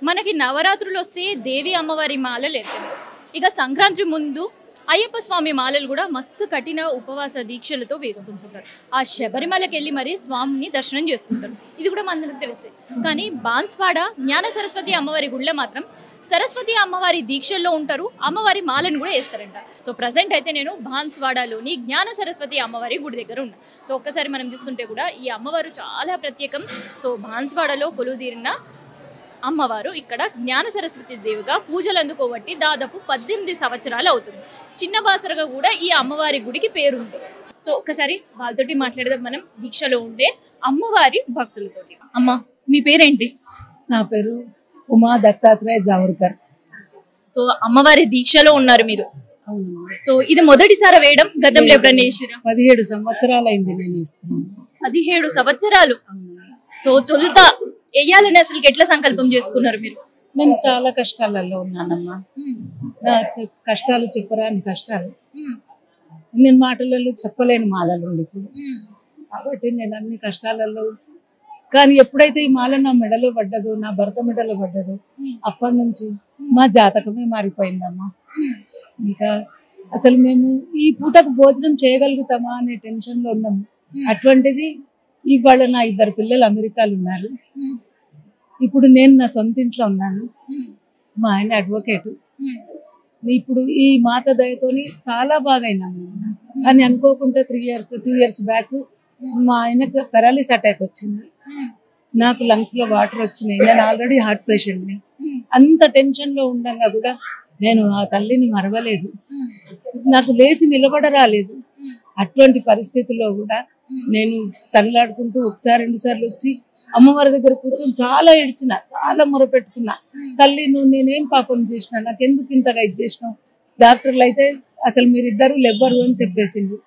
మనకి నవరాత్రులు వస్తే దేవి అమ్మవారి మాలలు ఎత్తారు. ఇక సంక్రాంతి ముందు అయ్యప్ప స్వామి మాలలు కూడా మస్తు కఠిన ఉపవాస దీక్షలతో వేసుకుంటుంటారు. ఆ శబరిమలకి వెళ్ళి మరి స్వామిని దర్శనం చేసుకుంటారు. ఇది కూడా మనందరికి తెలుసు. కానీ బాన్స్వాడ జ్ఞాన సరస్వతి అమ్మవారి గుళ్ళో మాత్రం సరస్వతి అమ్మవారి దీక్షల్లో ఉంటారు. అమ్మవారి మాలను కూడా వేస్తారంట. సో ప్రజెంట్ అయితే నేను బాన్స్వాడలోని జ్ఞాన సరస్వతి అమ్మవారి గుడి దగ్గర ఉన్నా. సో ఒక్కసారి మనం చూస్తుంటే కూడా ఈ అమ్మవారు చాలా ప్రత్యేకం. సో బాన్స్వాడలో కొలువుదీరిన అమ్మవారు ఇక్కడ జ్ఞాన సరస్వతి దేవిగా పూజలు అందుకోబట్టి దాదాపు 18 సంవత్సరాలు అవుతుంది. చిన్న బాసరగా కూడా ఈ అమ్మవారి గుడికి పేరుంది. సో ఒక్కసారి వాళ్ళతోటి మాట్లాడదాం మనం దీక్షలో ఉండే అమ్మవారి భక్తులతోటి. అమ్మ మీ పేరేంటి? నా పేరు ఉమా దత్తాత్రేయ జావర్కర్. సో అమ్మవారి దీక్షలో ఉన్నారు మీరు. సో ఇది మొదటిసారి వేయడం, గతంలో ఎప్పుడైనా వేసిరా? 17 సంవత్సరాలు అయింది నేను ఇస్తున్నాను. 17 సంవత్సరాలు. సో తొలుత వేయాలని అసలు ఎట్లా సంకల్పం చేసుకున్నారు మీరు? నేను చాలా కష్టాలలో ఉన్నానమ్మా. నా కష్టాలు చెప్పరాని కష్టాలు నేను మాటలలో చెప్పలేని మాలలు ఇప్పుడు. కాబట్టి నేను అన్ని కష్టాలలో, కానీ ఎప్పుడైతే ఈ మాల నా మెడలో పడ్డదో, నా భర్త మెడలో పడ్డదో, అప్పటి నుంచి మా జాతకమే మారిపోయిందమ్మా. ఇంకా అసలు మేము ఈ పూటకు భోజనం చేయగలుగుతామా అనే టెన్షన్ లో ఉన్నాము. అటువంటిది ఇవాళ నా 2 పిల్లలు అమెరికాలో ఉన్నారు. ఇప్పుడు నేను నా సొంత ఇంట్లో ఉన్నాను. మా ఆయన అడ్వకేటు. ఇప్పుడు ఈ మాత దయతోని చాలా బాగా అయినాము. కానీ అనుకోకుండా 2 ఇయర్స్ బ్యాక్ మా ఆయనకు పెరాలిస్ అటాక్ వచ్చింది. నాకు లంగ్స్ లో వాటర్ వచ్చినాయి. నేను ఆల్రెడీ హార్ట్ పేషెంట్ని. అంత టెన్షన్ లో ఉండగా కూడా నేను ఆ తల్లిని మరవలేదు. నాకు లేచి నిలబడ రాలేదు. అటువంటి పరిస్థితుల్లో కూడా నేను తల్లాడుకుంటూ 1-2 సార్లు వచ్చి అమ్మవారి దగ్గర కూర్చొని చాలా ఏడ్చిన, చాలా మొరపెట్టుకున్నా. తల్లి నువ్వు నేనేం పాపం చేసినా, నాకెందుకు ఇంతగా ఇది చేసినావు? డాక్టర్లు అయితే అసలు మీరిద్దరు లెవ్వరు అని చెప్పేసింది.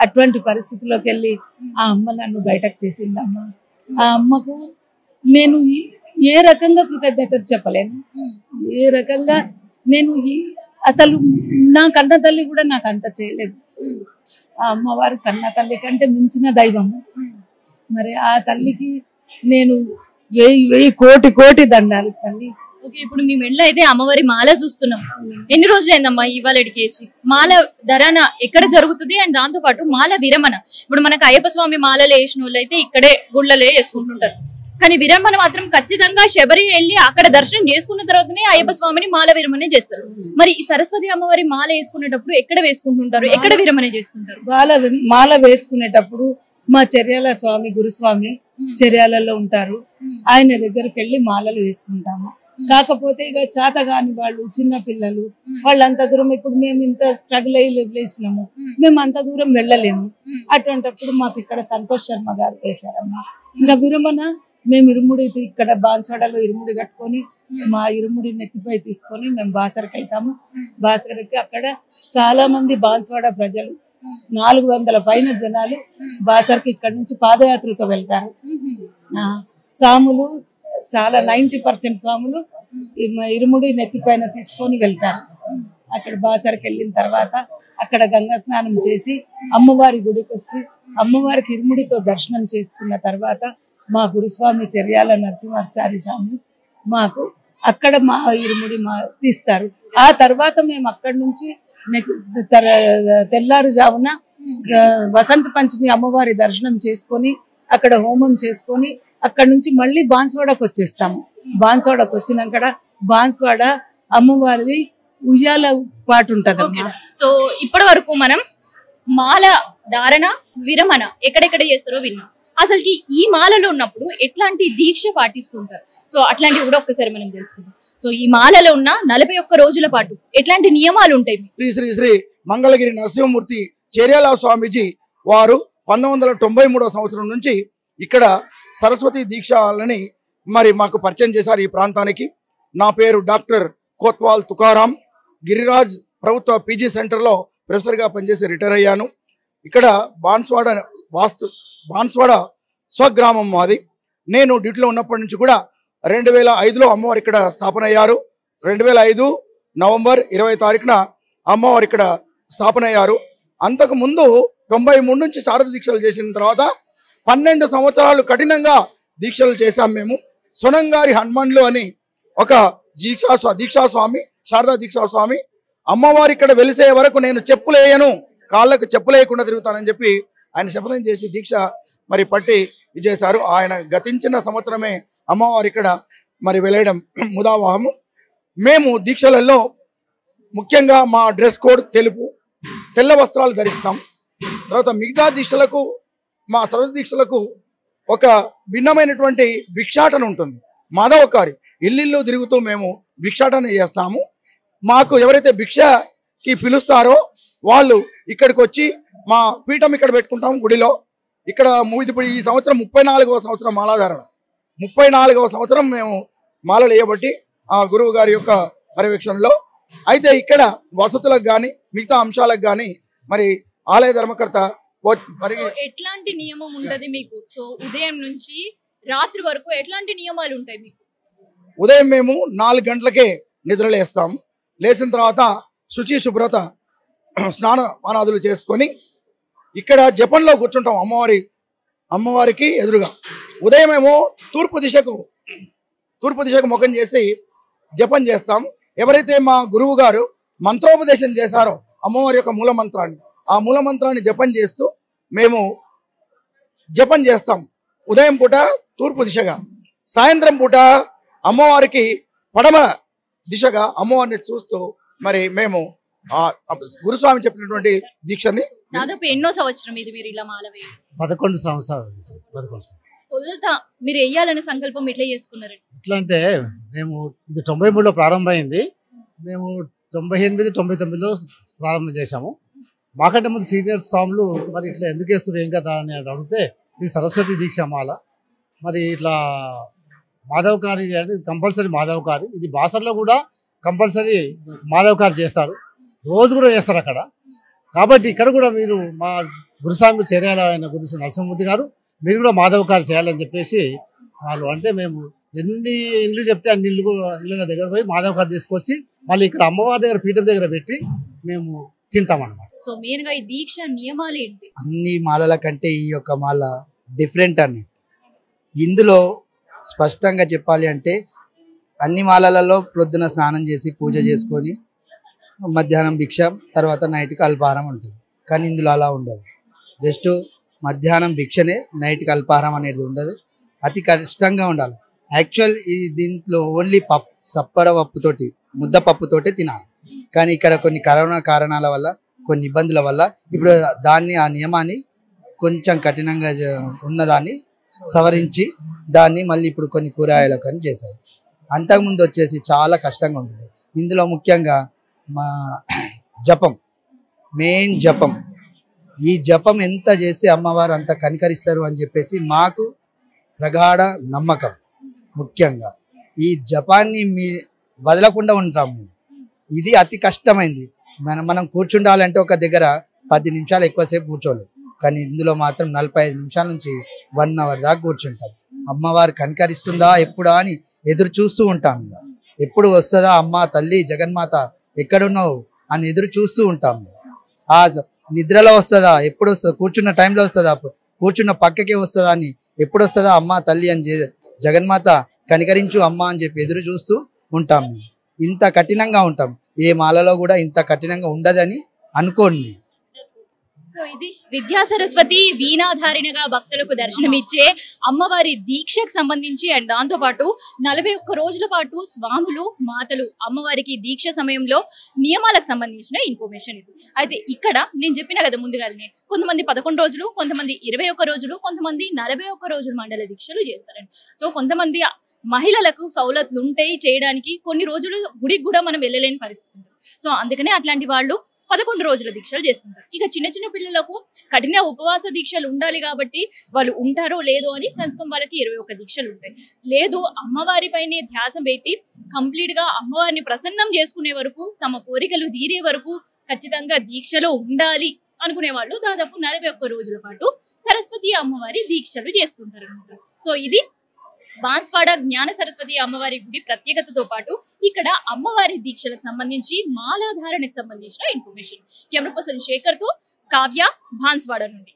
అటువంటి పరిస్థితిలోకి వెళ్ళి ఆ అమ్మ నన్ను బయటకు తీసిందమ్మ. ఆ అమ్మకు నేను ఏ రకంగా కృతజ్ఞత చెప్పలేను. ఏ రకంగా నేను అసలు నా కన్న తల్లి కూడా నాకు అంత చేయలేదు. ఆ అమ్మవారు కన్న తల్లి కంటే మించిన దైవము. మరి ఆ తల్లికి నేను 1000 కోటి దండాలు తల్లి. ఓకే, ఇప్పుడు మీ మెడలో అయితే అమ్మవారి మాల చూస్తున్నాం. ఎన్ని రోజులైందమ్మా ఇవాళ కేసు? మాల ధరణ ఎక్కడ జరుగుతుంది అండ్ దాంతో పాటు మాల విరమణ. ఇప్పుడు మనకు అయ్యప్ప స్వామి మాలలు వేసిన వాళ్ళు అయితే ఇక్కడే గుళ్ళలే వేసుకుంటుంటారు. కానీ విరమణ మాత్రం ఖచ్చితంగా శబరి వెళ్ళి అక్కడ దర్శనం చేసుకున్న తర్వాతనే అయ్యప్ప స్వామిని మాల విరమణ చేస్తారు. మరి ఈ సరస్వతి అమ్మవారి మాల వేసుకునేటప్పుడు ఎక్కడ వేసుకుంటుంటారు, ఎక్కడ విరమణ చేస్తుంటారు? మాల వేసుకునేటప్పుడు మా చర్యాల స్వామి గురుస్వామి చర్యాలలో ఉంటారు. ఆయన దగ్గరికి వెళ్ళి మాలలు వేసుకుంటాము. కాకపోతే ఇక చేతగాని వాళ్ళు, చిన్న పిల్లలు, వాళ్ళంత దూరం, ఇప్పుడు మేము ఇంత స్ట్రగుల్ అయ్యి వేసినాము, మేము అంత దూరం వెళ్ళలేము. అటువంటిప్పుడు మాకు ఇక్కడ సంతోష్ శర్మ గారు వేశారమ్మా. ఇంకా విరమణ మేము ఇరుముడి ఇక్కడ బాన్స్వాడలో ఇరుముడి కట్టుకొని మా ఇరుముడి నెత్తిపై తీసుకొని మేము బాసరకి వెళ్తాము. బాసరకి అక్కడ చాలా మంది బాన్స్వాడ ప్రజలు 400 పైన జనాలు బాసర్కి ఇక్కడ నుంచి పాదయాత్రతో వెళ్తారు. స్వాములు చాలా 90% స్వాములు ఇరుముడి నెత్తిపైన తీసుకొని వెళ్తారు. అక్కడ బాసర్కి వెళ్ళిన తర్వాత అక్కడ గంగా స్నానం చేసి అమ్మవారి గుడికి వచ్చి అమ్మవారికి ఇరుముడితో దర్శనం చేసుకున్న తర్వాత మా గురుస్వామి చర్యాల నరసింహాచారి స్వామి మాకు అక్కడ మా ఇరుముడి తీస్తారు. ఆ తర్వాత మేము అక్కడి నుంచి తెల్లారుజామున వసంత పంచమి అమ్మవారి దర్శనం చేసుకొని అక్కడ హోమం చేసుకొని అక్కడ నుంచి మళ్ళీ బాన్స్వాడకు వచ్చేస్తాము. బాన్స్వాడకు వచ్చినాక బాన్స్వాడ అమ్మవారిది ఉయ్యాల పాటు ఉంటది. సో ఇప్పటి వరకు మనం మాల ధారణ విరమణ ఎక్కడెక్కడ చేస్తారో విన్నాం. అసలుకి ఈ మాలలో ఉన్నప్పుడు ఎట్లాంటి దీక్ష పాటిస్తుంటారు? సో అట్లాంటివి కూడా ఒక్కసారి మనం తెలుసుకుందాం. సో ఈ మాలలో ఉన్న 41 రోజుల పాటు ఎట్లాంటి నియమాలు ఉంటాయి? శ్రీ శ్రీ శ్రీ మంగళగిరి నరసింహమూర్తి చర్యాల స్వామీజీ వారు 1993వ సంవత్సరం నుంచి ఇక్కడ సరస్వతి దీక్షలని మరి మాకు పరిచయం చేశారు ఈ ప్రాంతానికి. నా పేరు డాక్టర్ కోత్వాల్ తుకారాం. గిరిరాజ్ ప్రభుత్వ పీజీ సెంటర్లో ప్రొఫెసర్గా పనిచేసి రిటైర్ అయ్యాను. ఇక్కడ బాన్స్వాడ స్వగ్రామం మాది. నేను డ్యూటీలో ఉన్నప్పటి నుంచి కూడా 2005లో అమ్మవారు ఇక్కడ స్థాపన అయ్యారు. 2005 నవంబర్ 20 తారీఖున అమ్మవారు ఇక్కడ స్థాపన అయ్యారు. అంతకుముందు 93 నుంచి శారద దీక్షలు చేసిన తర్వాత 12 సంవత్సరాలు కఠినంగా దీక్షలు చేశాం మేము. సొనంగారి హనుమాన్లు అని ఒక దీక్షా స్వామి, శారదా దీక్షా స్వామి, అమ్మవారి ఇక్కడ వెలిసే వరకు నేను చెప్పులేయను, కాళ్ళకు చెప్పులేయకుండా తిరుగుతానని చెప్పి ఆయన శపథం చేసి దీక్ష మరి పట్టి చేశారు. ఆయన గతించిన సంవత్సరమే అమ్మవారి ఇక్కడ మరి వెలయడం ముదావాహము. మేము దీక్షలలో ముఖ్యంగా మా డ్రెస్ కోడ్ తెలుపు, తెల్ల వస్త్రాలు ధరిస్తాం. తర్వాత మిగతా దీక్షలకు, మా సర్వ దీక్షలకు ఒక భిన్నమైనటువంటి భిక్షాటన ఉంటుంది. మాధవకారి ఇల్లు తిరుగుతూ మేము భిక్షాటన చేస్తాము. మాకు ఎవరైతే భిక్షకి పిలుస్తారో వాళ్ళు ఇక్కడికి వచ్చి మా పీఠం ఇక్కడ పెట్టుకుంటాం గుడిలో. ఇక్కడ ఇప్పుడు ఈ సంవత్సరం 34వ సంవత్సరం మాలాధారణ, 34వ సంవత్సరం మేము మాలలు వేయబట్టి ఆ గురువు గారి యొక్క పర్యవేక్షణలో. అయితే ఇక్కడ వసతులకు కానీ మిగతా అంశాలకు కానీ మరి ఆలయ ధర్మకర్త మరి ఎట్లాంటి నియమం ఉంటది మీకు? సో ఉదయం నుంచి రాత్రి వరకు ఎట్లాంటి నియమాలు ఉంటాయి మీకు? ఉదయం మేము 4 గంటలకే నిద్రలేస్తాం. లేచిన తర్వాత శుచి శుభ్రత స్నానాదులు చేసుకొని ఇక్కడ జపంలో కూర్చుంటాం అమ్మవారికి ఎదురుగా. ఉదయం ఏమో తూర్పు దిశకు ముఖం చేసి జపం చేస్తాం. ఎవరైతే మా గురువు గారు మంత్రోపదేశం చేశారో అమ్మవారి యొక్క ఆ మూల మంత్రాన్ని జపం చేస్తూ మేము జపం చేస్తాం. ఉదయం పూట తూర్పు దిశగా, సాయంత్రం పూట అమ్మవారికి పడమర దిశగా అమ్మవారిని చూస్తూ మరి మేము గురుస్వామి చెప్పినటువంటి దీక్షని. దాదాపు ఎన్నో సంవత్సరం ఇది మీరు ఇలా మాల వేయడం? 11 సంవత్సరాలు. మీరు వేయాలనే సంకల్పం ఎట్లా చేసుకున్నారు? ఎట్లా అంటే మేము ఇది 93లో ప్రారంభమైంది. మేము 98, 99లో ప్రారంభం చేశాము. మాకంటే ముందు సీనియర్ స్వాములు మరి ఇట్లా ఎందుకు వేస్తున్నారు ఏం కదా అని అడిగితే ఇది సరస్వతి దీక్ష మాల, మరి ఇట్లా మాధవకారి అంటే కంపల్సరీ మాధవకారి. ఇది బాసర్లో కూడా కంపల్సరీ మాధవకారి చేస్తారు, రోజు కూడా చేస్తారు అక్కడ. కాబట్టి ఇక్కడ కూడా మీరు మా గురుస్వామి చేరాల ఆయన గురు నరసింహమూర్తి గారు మీరు కూడా మాధవకారి చేయాలని చెప్పేసి వాళ్ళు అంటే మేము ఎన్ని ఇళ్ళు చెప్తే అన్ని ఇళ్ళ దగ్గర పోయి మాధవకారి తీసుకొచ్చి మళ్ళీ ఇక్కడ అమ్మవారి దగ్గర పీఠం దగ్గర పెట్టి మేము తింటాం అన్నమాట. సో మెయిన్ గా ఈ దీక్ష నియమాలు ఏంటి? అన్ని మాలల కంటే ఈ యొక్క మాల డిఫరెంట్ అని ఇందులో స్పష్టంగా చెప్పాలి అంటే అన్ని మాలలలో ప్రొద్దున స్నానం చేసి పూజ చేసుకొని మధ్యాహ్నం భిక్ష, తర్వాత నైట్కి అల్పాహారం ఉంటుంది. కానీ ఇందులో అలా ఉండదు. జస్ట్ మధ్యాహ్నం భిక్షనే, నైట్కి అల్పాహారం అనేది ఉండదు. అతి కష్టంగా ఉండాలి. యాక్చువల్ ఇది దీంట్లో ఓన్లీ సప్పడ పప్పుతోటి, ముద్ద పప్పుతోటి తినాలి. కానీ ఇక్కడ కొన్ని కరోనా కారణాల వల్ల, కొన్ని ఇబ్బందుల వల్ల ఇప్పుడు ఆ నియమాన్ని కొంచెం కఠినంగా ఉన్నదాన్ని సవరించి దాన్ని మళ్ళీ ఇప్పుడు కొన్ని కూరగాయలకు అని చేశారు. అంతకుముందు వచ్చేసి చాలా కష్టంగా ఉంటుంది. ఇందులో ముఖ్యంగా మా జపం, మెయిన్ జపం. ఈ జపం ఎంత చేసి అమ్మవారు అంత కనికరిస్తారు అని చెప్పేసి మాకు ప్రగాఢ నమ్మకం. ముఖ్యంగా ఈ జపాన్ని వదలకుండా ఉంటాం మేము. ఇది అతి కష్టమైంది. మనం కూర్చుండాలంటే ఒక దగ్గర 10 నిమిషాలు ఎక్కువసేపు కూర్చోలేము. కానీ ఇందులో మాత్రం 45 నిమిషాల నుంచి 1 అవర్ దాకా కూర్చుంటాం. అమ్మవారు కనికరిస్తుందా ఎప్పుడా అని ఎదురు చూస్తూ ఉంటాం. ఎప్పుడు వస్తుందా అమ్మ తల్లి జగన్మాత ఎక్కడున్నావు అని ఎదురు చూస్తూ ఉంటాం. ఆ నిద్రలో వస్తుందా, ఎప్పుడు వస్తుందా, కూర్చున్న టైంలో వస్తుందా, కూర్చున్న పక్కకే వస్తుందా అని ఎప్పుడు వస్తుందా అమ్మ తల్లి అని జగన్మాత కనికరించు అమ్మ అని చెప్పి ఎదురు చూస్తూ ఉంటాం. ఇంత కఠినంగా ఉంటాం. ఏ మాలలో కూడా ఇంత కఠినంగా ఉండదని అనుకోండి. సో ఇది విద్యా సరస్వతి వీణాధారిణగా భక్తులకు దర్శనమిచ్చే అమ్మవారి దీక్షకు సంబంధించి అండ్ దాంతో పాటు 41 రోజుల పాటు స్వాములు మాతలు అమ్మవారికి దీక్ష సమయంలో నియమాలకు సంబంధించిన ఇన్ఫర్మేషన్ ఇది. అయితే ఇక్కడ నేను చెప్పిన కదా ముందుగానే కొంతమంది 11 రోజులు, కొంతమంది 21 రోజులు, కొంతమంది 41 రోజులు మండల దీక్షలు చేస్తారండి. సో కొంతమంది మహిళలకు సౌలతులు ఉంటాయి చేయడానికి, కొన్ని రోజులు గుడికి కూడా మనం వెళ్ళలేని పరిస్థితి ఉంటుంది. సో అందుకనే అట్లాంటి వాళ్ళు 11 రోజుల దీక్షలు చేస్తుంటారు. ఇక చిన్న చిన్న పిల్లలకు కఠిన ఉపవాస దీక్షలు ఉండాలి కాబట్టి వాళ్ళు ఉంటారో లేదో అని కనీసం వాళ్ళకి 21 దీక్షలు ఉంటాయి. లేదు అమ్మవారిపైనే ధ్యాస పెట్టి కంప్లీట్ గా అమ్మవారిని ప్రసన్నం చేసుకునే వరకు, తమ కోరికలు తీరే వరకు ఖచ్చితంగా దీక్షలో ఉండాలి అనుకునే వాళ్ళు దాదాపు 41 రోజుల పాటు సరస్వతి అమ్మవారి దీక్షలు చేస్తుంటారు అనమాట. సో ఇది బాన్స్వాడ జ్ఞాన సరస్వతి అమ్మవారి గుడి ప్రత్యేకతతో పాటు ఇక్కడ అమ్మవారి దీక్షలకు సంబంధించి మాలాధారణకు సంబంధించిన ఇన్ఫర్మేషన్. కెమెరా పర్సన్ శేఖర్ తో కావ్య, బాన్స్వాడ నుండి.